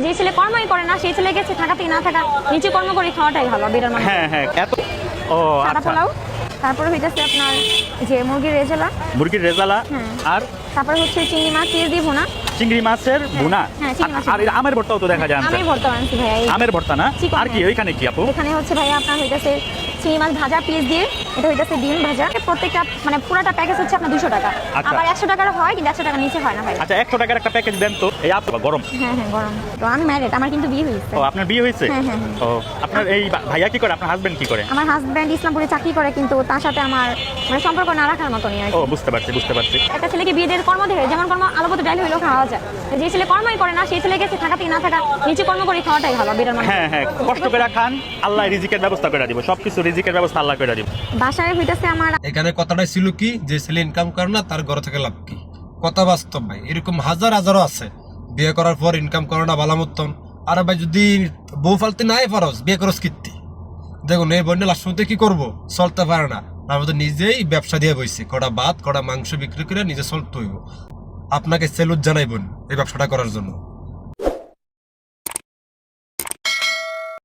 যে ছেলে কর্মই করে না সেই ছেলে গেছে থাকা থেকে না থাকা নিচে কর্ম করে খাওয়াটাই ভালো বিড়াল মানুষ। হ্যাঁ হ্যাঁ এত ও সাদা আচ্ছা পোলাও, তারপরে হইতেছে আপনার যে মুরগির রেজালা, মুরগির রেজালা হ্যাঁ। আর তারপরে হচ্ছে চিংড়ি মাছ পেঁয়াজ দিয়ে ভুনা। চিংড়ি মাছের ভুনা হ্যাঁ, চিংড়ি মাছের আর আমের ভর্তাও তো দেখা যায় আমের ভর্তা আনছি ভাইয়া এই। আমের ভর্তা না চিকন, আর কি হ্যাঁ। ওইখানে কি আপু এখানে হচ্ছে ভাইয়া আপনার হইতেছে চিংড়ি মাছ ভাজা পিস দিয়ে, এটা হইতেছে ডিম ভাজা। প্রত্যেকটা মানে পুরোটা প্যাকেজ হচ্ছে আপনার 200 টাকা। আচ্ছা। আবার 100 টাকার হয় কিন্তু 100 টাকা নিচে হয় না ভাই। আচ্ছা 100 টাকার একটা প্যাকেজ দেন তো এই আপু গরম হ্যাঁ হ্যাঁ গরম। তো আমি ম্যারিড, আমার কিন্তু বিয়ে হয়েছে। ও আপনার বিয়ে হয়েছে হ্যাঁ, হ্যাঁ, হ্যাঁ। ও আপনার এই ভাইয়া কি করে আপনার হাজবেন্ড কি করে আমার হাজব্যান্ড ইসলামপুরে চাকরি করে কিন্তু তার সাথে আমার মানে সম্পর্ক না রাখার মতনই আর ও কি। বুঝতে পারছি একটা ছেলেকে বিয়ে দিয়ে কর্ম দেখে যেমন কর্ম আলোপথে ডাইল হইলেও খাওয়া যায়। যে ছেলে কর্মই করে না সেই ছেলে গেছে থাকা থেকে না থাকা নিচে কর্ম করে খাওয়াটাই ভালো বিড়াল মানুষ। হ্যাঁ হ্যাঁ কষ্ট করে খান আল্লাহ রিজিকের ব্যবস্থা করে দিব সবকিছু রিজিকের ব্যবস্থা আল্লাহ করে দিব বাসায় হইতেছে আমার এখানে কথাটা ছিল কি যে ছেলে ইনকাম করে না তার ঘর থেকে লাভ কি? কথা বাস্তব ভাই, এরকম হাজার হাজারও আছে বিয়ে করার পর ইনকাম করে না বালা মতন। আর ভাই যদি বউ ফালতে নাই পারস বিয়ে করস কীর্তি, দেখুন এই বন্যা লাস্ট মধ্যে কি করবো, চলতে পারে না, তার মধ্যে নিজেই ব্যবসা দিয়ে বইছে, কটা ভাত কটা মাংস বিক্রি করে নিজে চলতে হইব। আপনাকে সেলুট জানাই বোন এই ব্যবসাটা করার জন্য।